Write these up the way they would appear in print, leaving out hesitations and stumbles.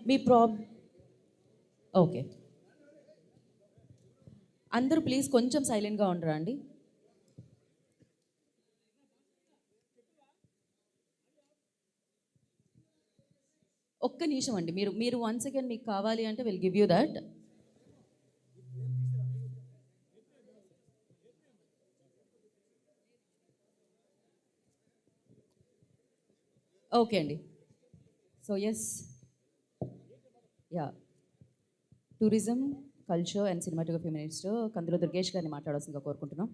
మీ okay, అందరూ please కొంచెం సైలెంట్గా ఉండరా అండి. ఒక్క నిమిషం అండి, మీరు వన్ సెకండ్ మీకు కావాలి అంటే will give you that. Okay అండి. So yes, yeah, tourism, culture and cinematography minister Kandula Durgesh గారిని మాట్లాడాల్సిందిగా కోరుకుంటున్నాం.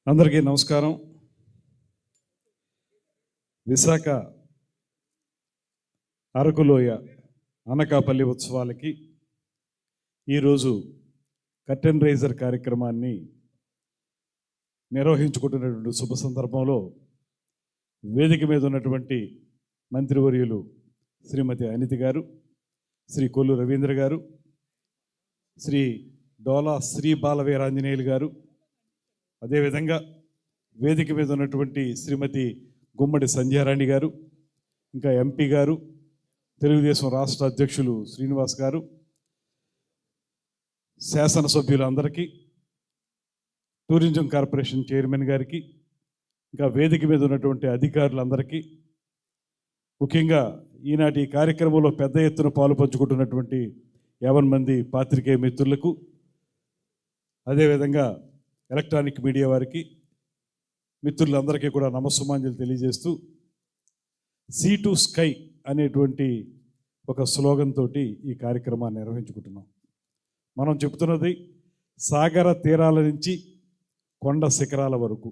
అందరికీ నమస్కారం. విశాఖ అరకులోయ అనకాపల్లి ఉత్సవాలకి ఈరోజు కర్టెన్ రైజర్ కార్యక్రమాన్ని నిర్వహించుకుంటున్నటువంటి శుభ సందర్భంలో వేదిక మీద ఉన్నటువంటి మంత్రివర్యులు శ్రీమతి అనితి గారు, శ్రీ కొల్లు రవీంద్ర గారు, శ్రీ డోలా శ్రీ బాలవీరాంజనేయులు గారు, అదేవిధంగా వేదిక మీద ఉన్నటువంటి శ్రీమతి గుమ్మడి సంధ్యారాణి గారు, ఇంకా ఎంపీ గారు, తెలుగుదేశం రాష్ట్ర అధ్యక్షులు శ్రీనివాస్ గారు, శాసనసభ్యులందరికీ, టూరిజం కార్పొరేషన్ చైర్మన్ గారికి, ఇంకా వేదిక మీద ఉన్నటువంటి అధికారులందరికీ, ముఖ్యంగా ఈనాటి కార్యక్రమంలో పెద్ద ఎత్తున పాలు పంచుకుంటున్నటువంటి 50 మంది పాత్రికేయ మిత్రులకు, అదేవిధంగా ఎలక్ట్రానిక్ మీడియా వారికి, మిత్రులందరికీ కూడా నమస్సుమాంజలు తెలియజేస్తూ, సీ టు స్కై అనేటువంటి ఒక స్లోగన్ తోటి ఈ కార్యక్రమాన్ని నిర్వహించుకుంటున్నాం. మనం చెప్తున్నది సాగర తీరాల నుంచి కొండ శిఖరాల వరకు.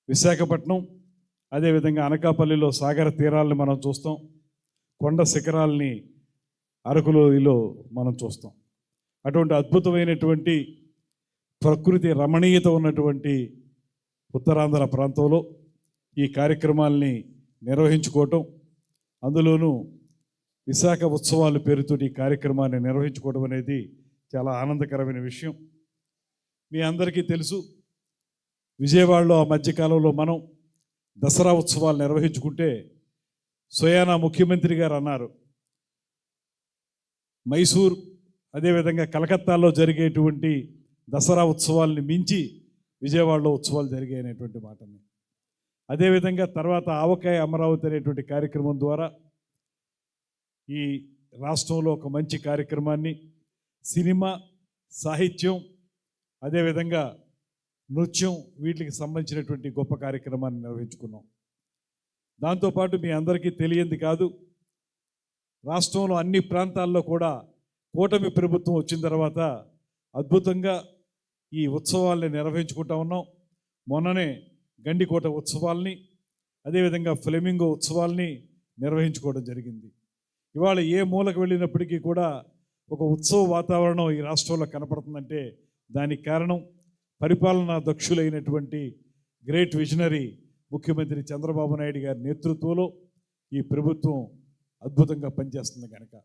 విశాఖపట్నం, అదేవిధంగా అనకాపల్లిలో సాగర తీరాలని మనం చూస్తాం, కొండ శిఖరాలని అరకులోయలో మనం చూస్తాం. అటువంటి అద్భుతమైనటువంటి ప్రకృతి రమణీయత ఉన్నటువంటి ఉత్తరాంధ్ర ప్రాంతంలో ఈ కార్యక్రమాల్ని నిర్వహించుకోవటం, అందులోనూ విశాఖ ఉత్సవాల పేరుతో ఈ కార్యక్రమాన్ని నిర్వహించుకోవడం అనేది చాలా ఆనందకరమైన విషయం. మీ అందరికీ తెలుసు, విజయవాడలో ఆ మధ్యకాలంలో మనం దసరా ఉత్సవాలు నిర్వహించుకుంటే స్వయానా ముఖ్యమంత్రి గారు అన్నారు, మైసూర్ అదేవిధంగా కలకత్తాలో జరిగేటువంటి దసరా ఉత్సవాల్ని మించి విజయవాడలో ఉత్సవాలు జరిగాయనేటువంటి మాటని. అదేవిధంగా తర్వాత ఆవకాయ అమరావతి అనేటువంటి కార్యక్రమం ద్వారా ఈ రాష్ట్రంలో ఒక మంచి కార్యక్రమాన్ని, సినిమా, సాహిత్యం, అదేవిధంగా నృత్యం, వీటికి సంబంధించినటువంటి గొప్ప కార్యక్రమాన్ని నిర్వహించుకున్నాం. దాంతోపాటు మీ అందరికీ తెలియంది కాదు, రాష్ట్రంలో అన్ని ప్రాంతాల్లో కూడా కూటమి ప్రభుత్వం వచ్చిన తర్వాత అద్భుతంగా ఈ ఉత్సవాల్ని నిర్వహించుకుంటా ఉన్నాం. మొన్ననే గండికోట ఉత్సవాల్ని, అదేవిధంగా ఫ్లెమింగో ఉత్సవాల్ని నిర్వహించుకోవడం జరిగింది. ఇవాళ ఏ మూలకు వెళ్ళినప్పటికీ కూడా ఒక ఉత్సవ వాతావరణం ఈ రాష్ట్రంలో కనపడుతుందంటే దానికి కారణం పరిపాలనా దక్షులైనటువంటి గ్రేట్ విజనరీ ముఖ్యమంత్రి చంద్రబాబు నాయుడు గారి నేతృత్వంలో ఈ ప్రభుత్వం అద్భుతంగా పనిచేస్తుంది కనుక,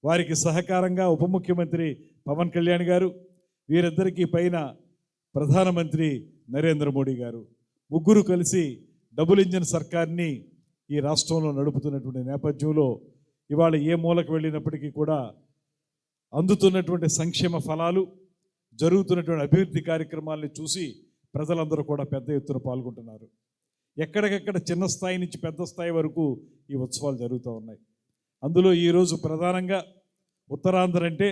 వారికి సహకారంగా ఉప ముఖ్యమంత్రి పవన్ కళ్యాణ్ గారు, వీరిద్దరికీ పైన ప్రధానమంత్రి నరేంద్ర మోడీ గారు, ముగ్గురు కలిసి డబుల్ ఇంజిన్ సర్కార్ని ఈ రాష్ట్రంలో నడుపుతున్నటువంటి నేపథ్యంలో ఇవాళ ఏ మూలకు వెళ్ళినప్పటికీ కూడా అందుతున్నటువంటి సంక్షేమ ఫలాలు, జరుగుతున్నటువంటి అభివృద్ధి కార్యక్రమాలని చూసి ప్రజలందరూ కూడా పెద్ద ఎత్తున పాల్గొంటున్నారు. ఎక్కడికెక్కడ చిన్న స్థాయి నుంచి పెద్ద స్థాయి వరకు ఈ ఉత్సవాలు జరుగుతూ ఉన్నాయి. అందులో ఈరోజు ప్రధానంగా ఉత్తరాంధ్ర అంటే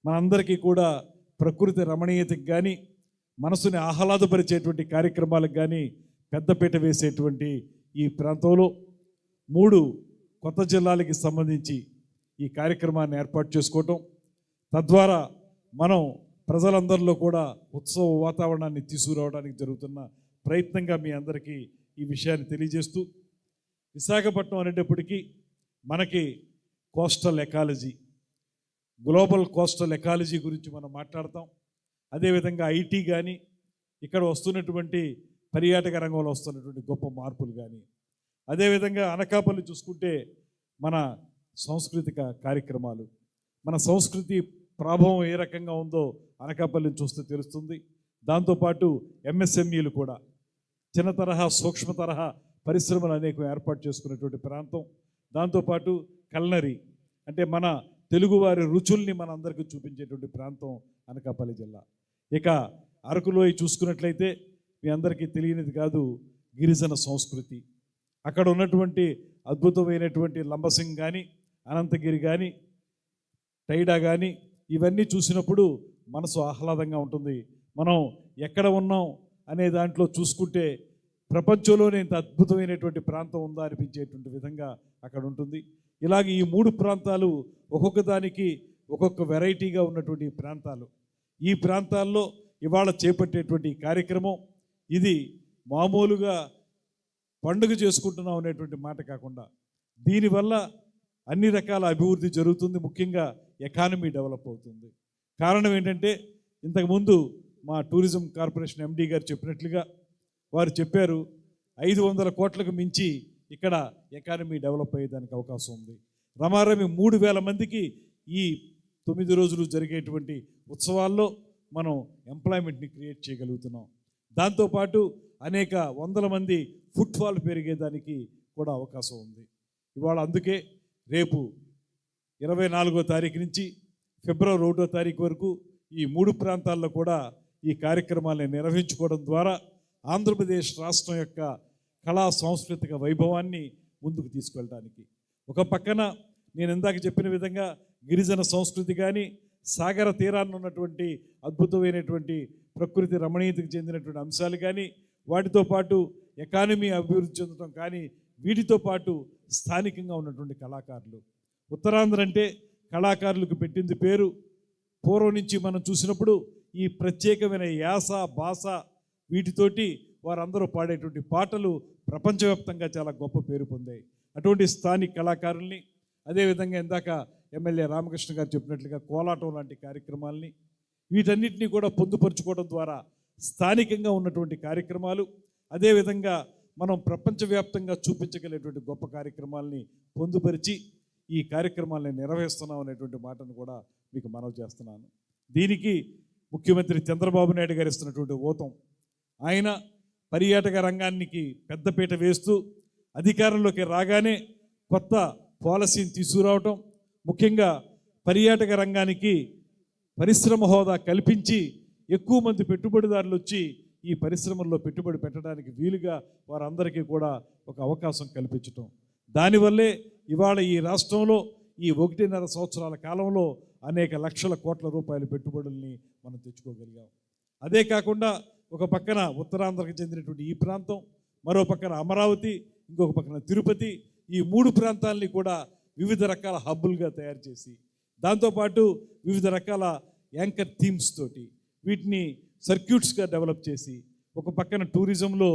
మనందరికీ కూడా ప్రకృతి రమణీయతకి కానీ, మనసుని ఆహ్లాదపరిచేటువంటి కార్యక్రమాలకు కానీ పెద్దపీట వేసేటువంటి ఈ ప్రాంతంలో 3 కొత్త జిల్లాలకి సంబంధించి ఈ కార్యక్రమాన్ని ఏర్పాటు చేసుకోవటం, తద్వారా మనం ప్రజలందరిలో కూడా ఉత్సవ వాతావరణాన్ని తీసుకురావడానికి జరుగుతున్న ప్రయత్నంగా మీ అందరికీ ఈ విషయాన్ని తెలియజేస్తూ, విశాఖపట్నం అనేటప్పటికీ మనకి coastal ecology, global coastal ecology గురించి మనం మాట్లాడతాం. అదేవిధంగా ఐటీ కానీ, ఇక్కడ వస్తున్నటువంటి పర్యాటక రంగంలో వస్తున్నటువంటి గొప్ప మార్పులు కానీ, అదేవిధంగా అనకాపల్లి చూసుకుంటే మన సాంస్కృతిక కార్యక్రమాలు, మన సంస్కృతి ప్రభావం ఏ రకంగా ఉందో అనకాపల్లిని చూస్తే తెలుస్తుంది. దాంతోపాటు ఎంఎస్ఎంఈలు కూడా చిన్న తరహా సూక్ష్మ తరహా పరిశ్రమలు అనేకం ఏర్పాటు చేసుకున్నటువంటి ప్రాంతం. దాంతోపాటు కల్నరీ అంటే మన తెలుగువారి రుచుల్ని మన అందరికీ చూపించేటువంటి ప్రాంతం అనకాపల్లి జిల్లా. ఇక అరకులోయ చూసుకున్నట్లయితే మీ అందరికీ తెలియనిది కాదు, గిరిజన సంస్కృతి. అక్కడ ఉన్నటువంటి అద్భుతమైనటువంటి లంబసింగ్ కానీ, అనంతగిరి కానీ, టైడా కానీ ఇవన్నీ చూసినప్పుడు మనసు ఆహ్లాదంగా ఉంటుంది. మనం ఎక్కడ ఉన్నాం అనే దాంట్లో చూసుకుంటే ప్రపంచంలోనే ఇంత అద్భుతమైనటువంటి ప్రాంతం ఉందా అనిపించేటువంటి విధంగా అక్కడ ఉంటుంది. ఇలాగే ఈ 3 ప్రాంతాలు ఒక్కొక్క దానికి ఒక్కొక్క వెరైటీగా ఉన్నటువంటి ప్రాంతాలు. ఈ ప్రాంతాల్లో ఇవాళ చేపట్టేటువంటి కార్యక్రమం ఇది మామూలుగా పండుగ చేసుకుంటున్నాం అనేటువంటి మాట కాకుండా దీనివల్ల అన్ని రకాల అభివృద్ధి జరుగుతుంది. ముఖ్యంగా ఎకానమీ డెవలప్ అవుతుంది. కారణం ఏంటంటే ఇంతకుముందు మా టూరిజం కార్పొరేషన్ ఎండి గారు చెప్పినట్లుగా వారు చెప్పారు 500 కోట్లకు మించి ఇక్కడ ఎకానమీ డెవలప్ అయ్యేదానికి అవకాశం ఉంది. రమారమి 3000 మందికి ఈ 9 రోజులు జరిగేటువంటి ఉత్సవాల్లో మనం ఎంప్లాయ్మెంట్ని క్రియేట్ చేయగలుగుతున్నాం. దాంతోపాటు అనేక వందల మంది ఫుట్ఫాల్ పెరిగేదానికి కూడా అవకాశం ఉంది. ఇవాళ అందుకే రేపు 24వ తారీఖు నుంచి ఫిబ్రవరి 1వ తారీఖు వరకు ఈ 3 ప్రాంతాల్లో కూడా ఈ కార్యక్రమాలను నిర్వహించుకోవడం ద్వారా ఆంధ్రప్రదేశ్ రాష్ట్రం యొక్క కళా సాంస్కృతిక వైభవాన్ని ముందుకు తీసుకెళ్ళడానికి ఒక పక్కన నేను ఇందాక చెప్పిన విధంగా గిరిజన సంస్కృతి కానీ, సాగర తీరాన్ని ఉన్నటువంటి అద్భుతమైనటువంటి ప్రకృతి రమణీయతకు చెందినటువంటి అంశాలు కానీ, వాటితో పాటు ఎకానమీ అభివృద్ధి చెందడం కానీ, వీటితో పాటు స్థానికంగా ఉన్నటువంటి కళాకారులు. ఉత్తరాంధ్ర అంటే కళాకారులకు పెట్టింది పేరు. పూర్వం నుంచి మనం చూసినప్పుడు ఈ ప్రత్యేకమైన యాస భాష వీటితోటి వారందరూ పాడేటువంటి పాటలు ప్రపంచవ్యాప్తంగా చాలా గొప్ప పేరు పొందాయి. అటువంటి స్థానిక కళాకారుల్ని, అదేవిధంగా ఇందాక ఎమ్మెల్యే రామకృష్ణ గారు చెప్పినట్లుగా కోలాటం లాంటి కార్యక్రమాలని వీటన్నిటినీ కూడా పొందుపరుచుకోవడం ద్వారా స్థానికంగా ఉన్నటువంటి కార్యక్రమాలు, అదేవిధంగా మనం ప్రపంచవ్యాప్తంగా చూపించగలిగేటువంటి గొప్ప కార్యక్రమాలని పొందుపరిచి ఈ కార్యక్రమాలని నిర్వహిస్తున్నాం అనేటువంటి మాటను కూడా మీకు మనవి చేస్తున్నాను. దీనికి ముఖ్యమంత్రి చంద్రబాబు నాయుడు గారు ఇస్తున్నటువంటి ఊతం, ఆయన పర్యాటక రంగానికి పెద్దపీట వేస్తూ అధికారంలోకి రాగానే కొత్త పాలసీని తీసుకురావటం, ముఖ్యంగా పర్యాటక రంగానికి పరిశ్రమ హోదా కల్పించి ఎక్కువ మంది పెట్టుబడిదారులు వచ్చి ఈ పరిశ్రమల్లో పెట్టుబడి పెట్టడానికి వీలుగా వారందరికీ కూడా ఒక అవకాశం కల్పించటం. దానివల్లే ఇవాళ ఈ రాష్ట్రంలో ఈ 1.5 సంవత్సరాల కాలంలో అనేక లక్షల కోట్ల రూపాయల పెట్టుబడుల్ని మనం తెచ్చుకోగలిగాం. అదే కాకుండా ఒక పక్కన ఉత్తరాంధ్రకు చెందినటువంటి ఈ ప్రాంతం, మరో పక్కన అమరావతి, ఇంకొక పక్కన తిరుపతి, ఈ 3 ప్రాంతాలని కూడా వివిధ రకాల హబ్బులుగా తయారు చేసి, దాంతోపాటు వివిధ రకాల యాంకర్ థీమ్స్ తోటి వీటిని సర్క్యూట్స్గా డెవలప్ చేసి, ఒక పక్కన టూరిజంలో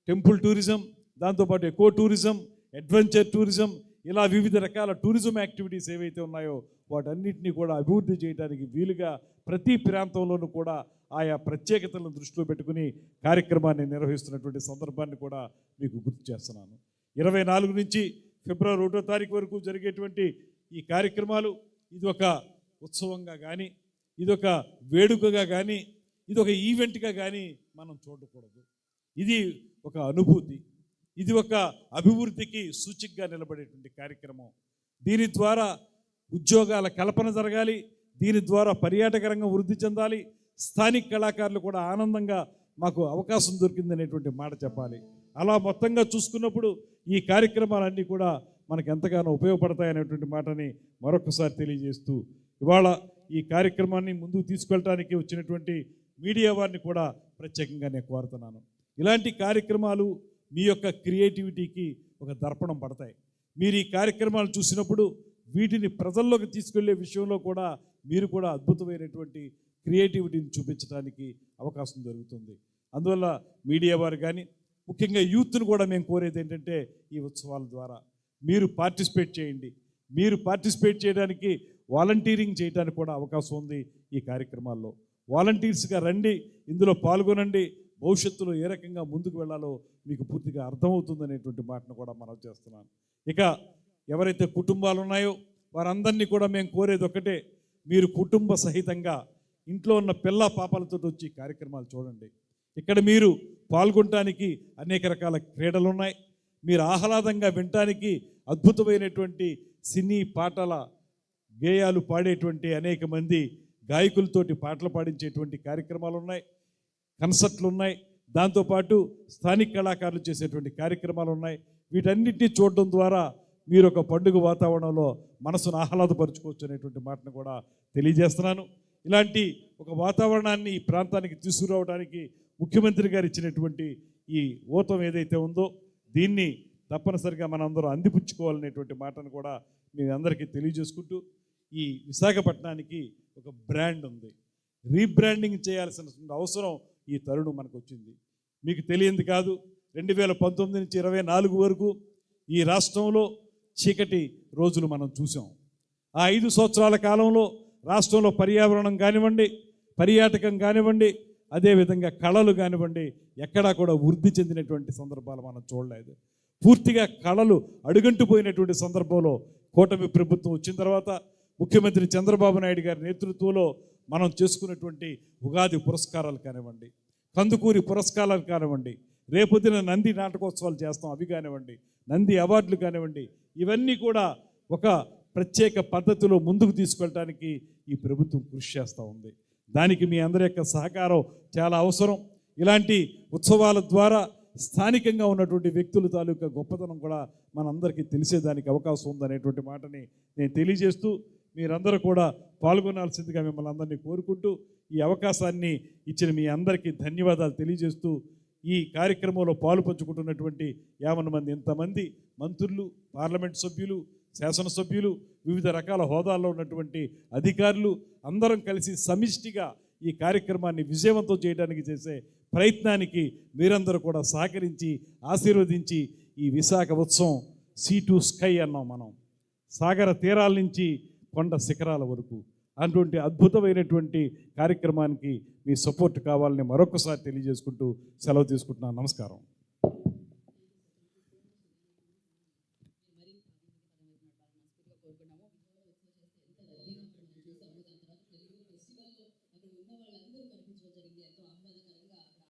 టెంపుల్ టూరిజం, దాంతోపాటు ఎకో టూరిజం, అడ్వెంచర్ టూరిజం, ఇలా వివిధ రకాల టూరిజం యాక్టివిటీస్ ఏవైతే ఉన్నాయో వాటన్నిటినీ కూడా అభివృద్ధి చేయడానికి వీలుగా ప్రతి ప్రాంతంలోనూ కూడా ఆయా ప్రత్యేకతలను దృష్టిలో పెట్టుకుని కార్యక్రమాన్ని నిర్వహిస్తున్నటువంటి సందర్భాన్ని కూడా మీకు గుర్తు చేస్తున్నాను. 24 నుంచి ఫిబ్రవరి 1వ తారీఖు వరకు జరిగేటువంటి ఈ కార్యక్రమాలు ఇది ఒక ఉత్సవంగా కానీ, ఇదొక వేడుకగా కానీ, ఇదొక ఈవెంట్గా కానీ మనం చూడకూడదు. ఇది ఒక అనుభూతి, ఇది ఒక అభివృద్ధికి సూచికగా నిలబడేటువంటి కార్యక్రమం. దీని ద్వారా ఉద్యోగాల కల్పన జరగాలి, దీని ద్వారా పర్యాటక రంగం వృద్ధి చెందాలి, స్థానిక కళాకారులు కూడా ఆనందంగా మాకు అవకాశం దొరికిందనేటువంటి మాట చెప్పాలి. అలా మొత్తంగా చూసుకున్నప్పుడు ఈ కార్యక్రమాలన్నీ కూడా మనకు ఎంతగానో ఉపయోగపడతాయనేటువంటి మాటని మరొకసారి తెలియజేస్తూ, ఇవాళ ఈ కార్యక్రమాన్ని ముందుకు తీసుకెళ్ళడానికి వచ్చినటువంటి మీడియా వారిని కూడా ప్రత్యేకంగా నేను కోరుతున్నాను. ఇలాంటి కార్యక్రమాలు మీ యొక్క క్రియేటివిటీకి ఒక దర్పణం పడతాయి. మీరు ఈ కార్యక్రమాలు చూసినప్పుడు వీటిని ప్రజల్లోకి తీసుకెళ్లే విషయంలో కూడా మీరు కూడా అద్భుతమైనటువంటి క్రియేటివిటీని చూపించడానికి అవకాశం జరుగుతుంది. అందువల్ల మీడియా వారు కానీ, ముఖ్యంగా యూత్ను కూడా మేము కోరేది ఏంటంటే ఈ ఉత్సవాల ద్వారా మీరు పార్టిసిపేట్ చేయండి. మీరు పార్టిసిపేట్ చేయడానికి వాలంటీరింగ్ చేయడానికి కూడా అవకాశం ఉంది. ఈ కార్యక్రమాల్లో వాలంటీర్స్గా రండి, ఇందులో పాల్గొనండి. భవిష్యత్తులో ఏ రకంగా ముందుకు వెళ్ళాలో మీకు పూర్తిగా అర్థమవుతుందనేటువంటి మాటను కూడా మనం చేస్తున్నాను. ఇక ఎవరైతే కుటుంబాలు ఉన్నాయో వారందరినీ కూడా మేము కోరేది ఒకటే, మీరు కుటుంబ సహితంగా ఇంట్లో ఉన్న పిల్ల పాపలతో వచ్చి కార్యక్రమాలు చూడండి. ఇక్కడ మీరు పాల్గొనటానికి అనేక రకాల క్రీడలు ఉన్నాయి. మీరు ఆహ్లాదంగా వినటానికి అద్భుతమైనటువంటి సినీ పాటల గేయాలు పాడేటువంటి అనేక మంది గాయకులతోటి పాటలు పాడించేటువంటి కార్యక్రమాలు ఉన్నాయి, కన్సర్ట్లు ఉన్నాయి. దాంతోపాటు స్థానిక కళాకారులు చేసేటువంటి కార్యక్రమాలు ఉన్నాయి. వీటన్నిటినీ చూడడం ద్వారా మీరు ఒక పండుగ వాతావరణంలో మనసును ఆహ్లాదపరుచుకోవచ్చు అనేటువంటి మాటను కూడా తెలియజేస్తున్నాను. ఇలాంటి ఒక వాతావరణాన్ని ఈ ప్రాంతానికి తీసుకురావడానికి ముఖ్యమంత్రి గారు ఇచ్చినటువంటి ఈ ఊతం ఏదైతే ఉందో దీన్ని తప్పనిసరిగా మనందరం అందిపుచ్చుకోవాలనేటువంటి మాటను కూడా మీ అందరికీ తెలియజేసుకుంటూ, ఈ విశాఖపట్నానికి ఒక బ్రాండ్ ఉంది. రీబ్రాండింగ్ చేయాల్సిన అవసరం ఈ తరుణం మనకు వచ్చింది. మీకు తెలియంది కాదు, 2019 నుంచి 24 వరకు ఈ రాష్ట్రంలో చీకటి రోజులు మనం చూసాం. ఆ 5 సంవత్సరాల కాలంలో రాష్ట్రంలో పర్యావరణం కానివ్వండి, పర్యాటకం కానివ్వండి, అదేవిధంగా కళలు కానివ్వండి, ఎక్కడా కూడా వృద్ధి చెందినటువంటి సందర్భాలు మనం చూడలేదు. పూర్తిగా కళలు అడుగంటిపోయినటువంటి సందర్భంలో కూటమి ప్రభుత్వం వచ్చిన తర్వాత ముఖ్యమంత్రి చంద్రబాబు నాయుడు గారి నేతృత్వంలో మనం చేసుకున్నటువంటి ఉగాది పురస్కారాలు కానివ్వండి, కందుకూరి పురస్కారాలు కానివ్వండి, రేపొద్దున నంది నాటకోత్సవాలు చేస్తాం అవి కానివ్వండి, నంది అవార్డులు కానివ్వండి, ఇవన్నీ కూడా ఒక ప్రత్యేక పద్ధతిలో ముందుకు తీసుకెళ్ళడానికి ఈ ప్రభుత్వం కృషి చేస్తూ ఉంది. దానికి మీ అందరి యొక్క సహకారం చాలా అవసరం. ఇలాంటి ఉత్సవాల ద్వారా స్థానికంగా ఉన్నటువంటి వ్యక్తుల తాలూకా గొప్పతనం కూడా మనందరికీ తెలిసేదానికి అవకాశం ఉందనేటువంటి మాటని నేను తెలియజేస్తూ, మీరందరూ కూడా పాల్గొనాల్సిందిగా మిమ్మల్ని అందరినీ కోరుకుంటూ, ఈ అవకాశాన్ని ఇచ్చిన మీ అందరికీ ధన్యవాదాలు తెలియజేస్తూ, ఈ కార్యక్రమంలో పాలు పంచుకుంటున్నటువంటి 50 మంది ఇంతమంది మంత్రులు, పార్లమెంట్ సభ్యులు, శాసనసభ్యులు, వివిధ రకాల హోదాల్లో ఉన్నటువంటి అధికారులు అందరం కలిసి సమిష్టిగా ఈ కార్యక్రమాన్ని విజయవంతం చేయడానికి చేసే ప్రయత్నానికి మీరందరూ కూడా సహకరించి ఆశీర్వదించి ఈ విశాఖ ఉత్సవం సీ టు స్కై అన్నాం మనం, సాగర తీరాల నుంచి కొండ శిఖరాల వరకు అటువంటి అద్భుతమైనటువంటి కార్యక్రమానికి మీ సపోర్ట్ కావాలని మరొకసారి తెలియజేసుకుంటూ సెలవు తీసుకుంటున్నాను. నమస్కారం. ఫెస్టివల్లో అక్కడ ఉన్న వాళ్ళందరూ కనిపించడం జరిగింది. ఎంతో ఆహ్లాదకరంగా